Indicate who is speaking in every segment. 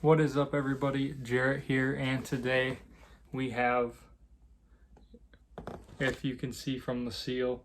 Speaker 1: What is up, everybody? Jarrett here, and today we have, if you can see from the seal,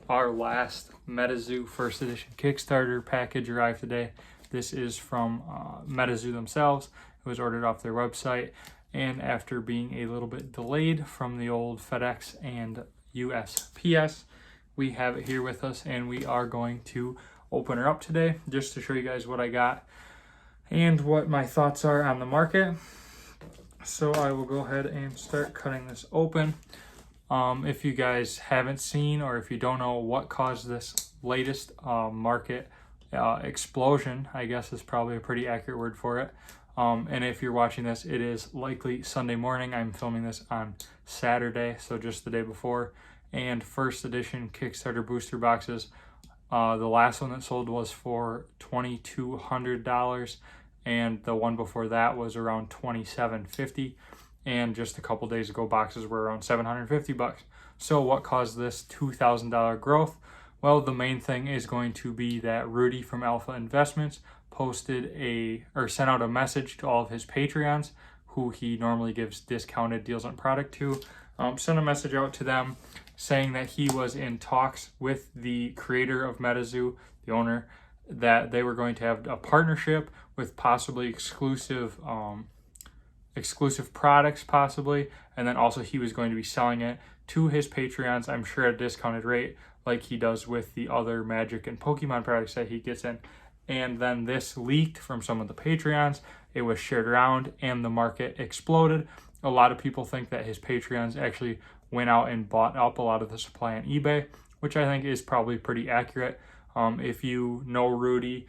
Speaker 1: our last MetaZoo first edition Kickstarter package arrived today. This is from MetaZoo themselves. It was ordered off their website, and after being a little bit delayed from the old FedEx and USPS, we have it here with us, and we are going to open her up today just to show you guys what I got and what my thoughts are on the market. So I will go ahead and start cutting this open. If you guys haven't seen, or if you don't know what caused this latest market explosion, I guess is probably a pretty accurate word for it. And if you're watching this, it is likely Sunday morning. I'm filming this on Saturday, so just the day before. And first edition Kickstarter booster boxes, the last one that sold was for $2,200, and the one before that was around $2,750. And just a couple days ago, boxes were around $750. So what caused this $2,000 growth? Well, the main thing is going to be that Rudy from Alpha Investments sent out a message to all of his Patreons, who he normally gives discounted deals on product to. Sent a message out to them saying that he was in talks with the creator of MetaZoo, the owner, that they were going to have a partnership with possibly exclusive products possibly, and then also he was going to be selling it to his Patreons, I'm sure at a discounted rate, like he does with the other Magic and Pokemon products that he gets in. And then this leaked from some of the Patreons, it was shared around, and the market exploded. A lot of people think that his Patreons actually went out and bought up a lot of the supply on eBay, which I think is probably pretty accurate. If you know Rudy,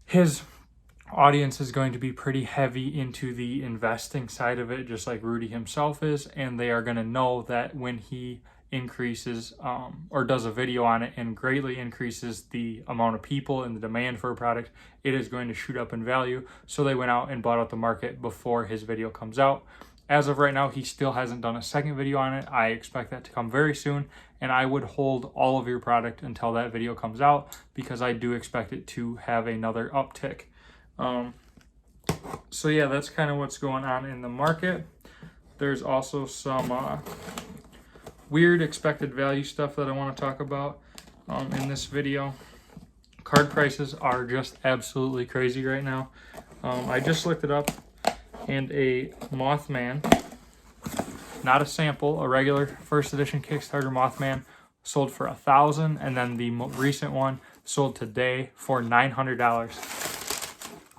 Speaker 1: his audience is going to be pretty heavy into the investing side of it, just like Rudy himself is, and they are going to know that when he increases or does a video on it and greatly increases the amount of people and the demand for a product, it is going to shoot up in value. So they went out and bought out the market before his video comes out. As of right now, he still hasn't done a second video on it. I expect that to come very soon, and I would hold all of your product until that video comes out, because I do expect it to have another uptick. So yeah, that's kind of what's going on in the market. There's also some weird expected value stuff that I want to talk about in this video. Card prices are just absolutely crazy right now. I just looked it up, and a Mothman, not a sample, a regular first edition Kickstarter Mothman, sold for $1,000, and then the recent one sold today for $900,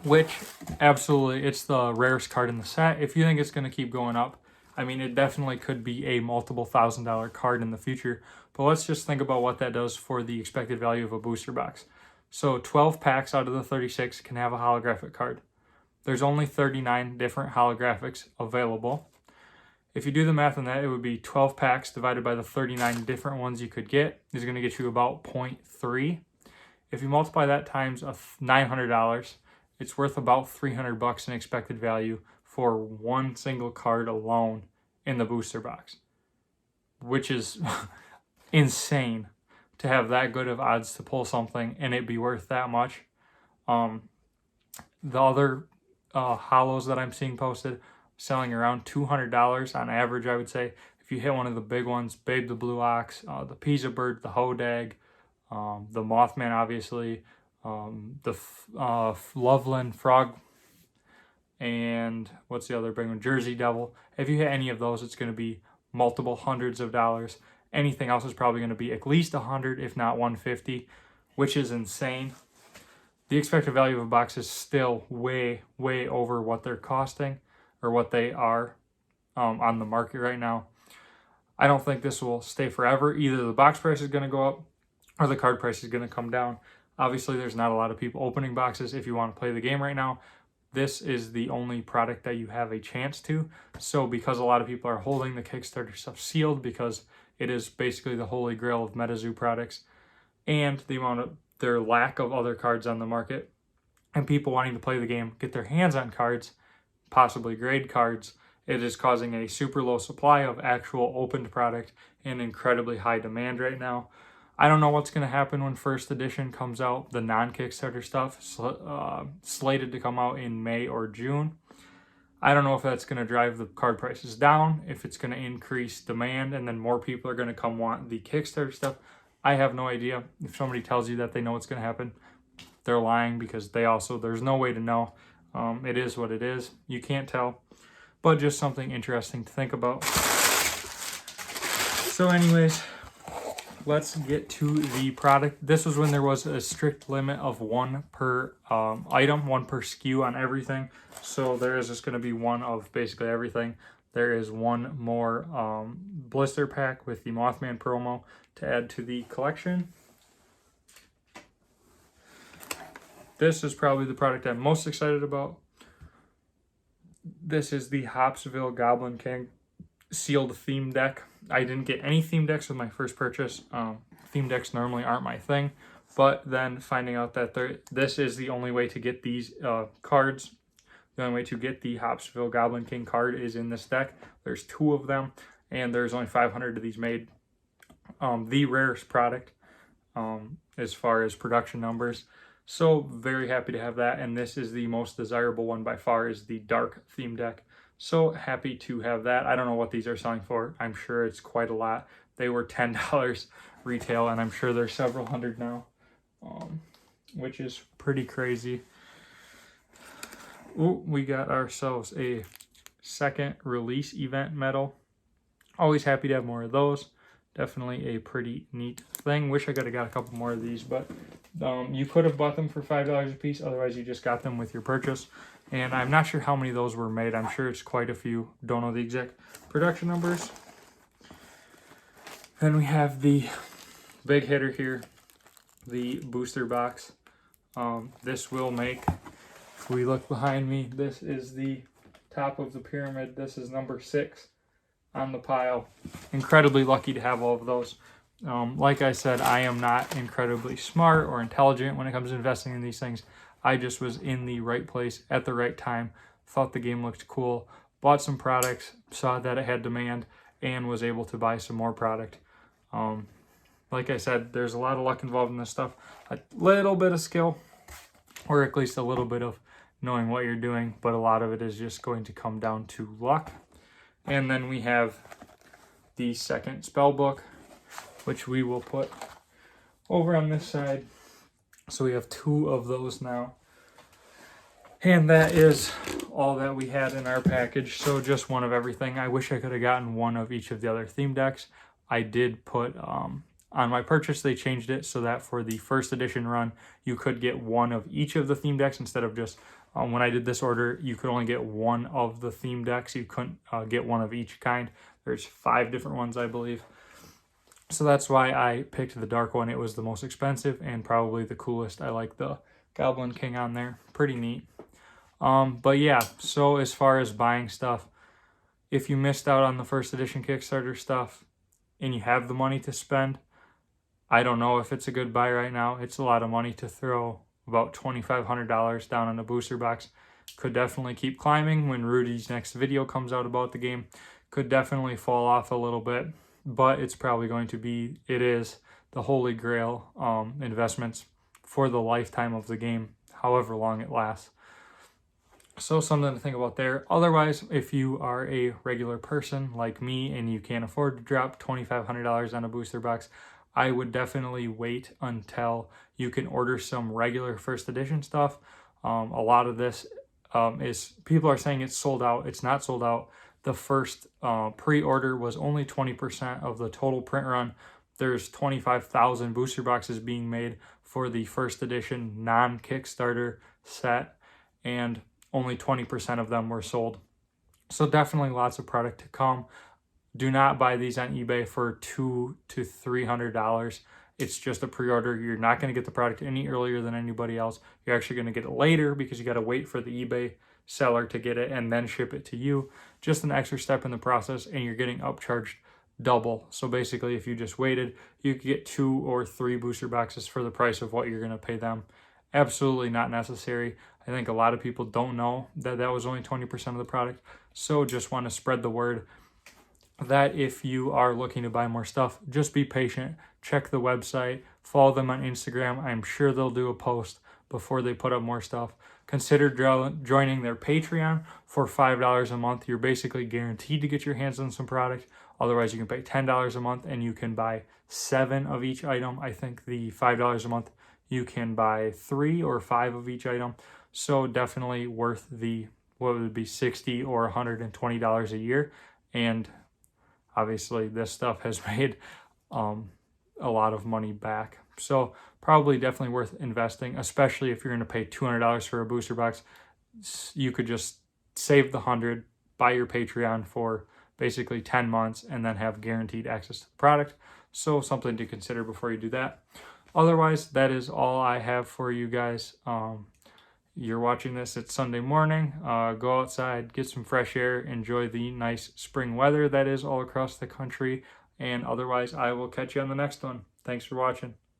Speaker 1: which absolutely, it's the rarest card in the set. If you think it's going to keep going up, I mean, it definitely could be a multiple $1,000 card in the future. But let's just think about what that does for the expected value of a booster box. So 12 packs out of the 36 can have a holographic card. There's only 39 different holographics available. If you do the math on that, it would be 12 packs divided by the 39 different ones you could get is going to get you about 0.3. If you multiply that times $900, it's worth about $300 in expected value for one single card alone in the booster box, which is insane to have that good of odds to pull something and it be worth that much. The other hollows that I'm seeing posted selling around $200 on average, I would say. If you hit one of the big ones, Babe the Blue Ox, the Pizza Bird, the Hodag, the Mothman, obviously, the Loveland Frog, and what's the other big one? Jersey Devil. If you hit any of those, it's going to be multiple hundreds of dollars. Anything else is probably going to be at least 100, if not 150, which is insane. The expected value of a box is still way, way over what they're costing, or what they are on the market right now. I don't think this will stay forever. Either the box price is going to go up or the card price is going to come down. Obviously, there's not a lot of people opening boxes. If you want to play the game right now, this is the only product that you have a chance to. So because a lot of people are holding the Kickstarter stuff sealed, because it is basically the holy grail of MetaZoo products, and the amount of their lack of other cards on the market, and people wanting to play the game, get their hands on cards, possibly grade cards, it is causing a super low supply of actual opened product and incredibly high demand right now. I don't know what's going to happen when first edition comes out. The non-Kickstarter stuff slated to come out in May or June. I don't know if that's going to drive the card prices down, if it's going to increase demand, and then more people are going to come want the Kickstarter stuff. I have no idea. If somebody tells you that they know what's going to happen, they're lying, because there's no way to know. It is what it is. You can't tell. But just something interesting to think about. So anyways, let's get to the product. This was when there was a strict limit of one per item, one per SKU on everything. So there is just going to be one of basically everything. There is one more blister pack with the Mothman promo to add to the collection. This is probably the product I'm most excited about. This is the Hopkinsville Goblin King sealed theme deck. I didn't get any theme decks with my first purchase. Theme decks normally aren't my thing, but then finding out that this is the only way to get these cards. The only way to get the Hopkinsville Goblin King card is in this deck. There's 2 of them, and there's only 500 of these made. The rarest product as far as production numbers. So very happy to have that, and this is the most desirable one by far, is the dark theme deck. So happy to have that. I don't know what these are selling for. I'm sure it's quite a lot. They were $10 retail, and I'm sure there's several hundred now, which is pretty crazy. Ooh, we got ourselves a second release event medal. Always happy to have more of those. Definitely a pretty neat thing. Wish I could have got a couple more of these, but you could have bought them for $5 a piece. Otherwise, you just got them with your purchase. And I'm not sure how many of those were made. I'm sure it's quite a few. Don't know the exact production numbers. Then we have the big hitter here, the booster box. This will make, if we look behind me, this is the top of the pyramid. This is number 6 on the pile. Incredibly lucky to have all of those. Like I said, I am not incredibly smart or intelligent when it comes to investing in these things. I just was in the right place at the right time, thought the game looked cool, bought some products, saw that it had demand, and was able to buy some more product. Like I said, there's a lot of luck involved in this stuff. A little bit of skill, or at least a little bit of knowing what you're doing, but a lot of it is just going to come down to luck. And then we have the second spell book, which we will put over on this side. So we have 2 of those now. And that is all that we had in our package. So just one of everything. I wish I could have gotten one of each of the other theme decks. I did put, on my purchase, they changed it so that for the first edition run, you could get one of each of the theme decks instead of just, when I did this order, you could only get one of the theme decks. You couldn't get one of each kind. There's 5 different ones, I believe. So that's why I picked the dark one. It was the most expensive and probably the coolest. I like the Goblin King on there. Pretty neat. But yeah, so as far as buying stuff, if you missed out on the first edition Kickstarter stuff and you have the money to spend, I don't know if it's a good buy right now. It's a lot of money to throw about $2,500 down on a booster box. Could definitely keep climbing when Rudy's next video comes out about the game. Could definitely fall off a little bit. But it's probably going to be, it is the holy grail investments for the lifetime of the game, however long it lasts. So something to think about there. Otherwise, if you are a regular person like me and you can't afford to drop $2,500 on a booster box, I would definitely wait until you can order some regular first edition stuff. A lot of this is, people are saying it's sold out. It's not sold out. The first pre-order was only 20% of the total print run. There's 25,000 booster boxes being made for the first edition non-Kickstarter set, and only 20% of them were sold. So definitely lots of product to come. Do not buy these on eBay for $200 to $300. It's just a pre-order. You're not going to get the product any earlier than anybody else. You're actually going to get it later because you got to wait for the eBay seller to get it and then ship it to you. Just an extra step in the process, and you're getting upcharged double. So basically, if you just waited, you could get 2 or 3 booster boxes for the price of what you're going to pay them. Absolutely not necessary. I think a lot of people don't know that that was only 20% of the product. So just want to spread the word that if you are looking to buy more stuff, just be patient. check the website, follow them on Instagram. I'm sure they'll do a post before they put up more stuff. Consider joining their Patreon for $5 a month. You're basically guaranteed to get your hands on some product. Otherwise, you can pay $10 a month and you can buy 7 of each item. I think the $5 a month, you can buy 3 or 5 of each item. So definitely worth the, what would be $60 or $120 a year. And obviously this stuff has made a lot of money back. So probably definitely worth investing, especially if you're going to pay $200 for a booster box. You could just save the $100, buy your Patreon for basically 10 months, and then have guaranteed access to the product. So something to consider before you do that. Otherwise, that is all I have for you guys. You're watching this, it's Sunday morning. Go outside, get some fresh air, enjoy the nice spring weather that is all across the country. And otherwise, I will catch you on the next one. Thanks for watching.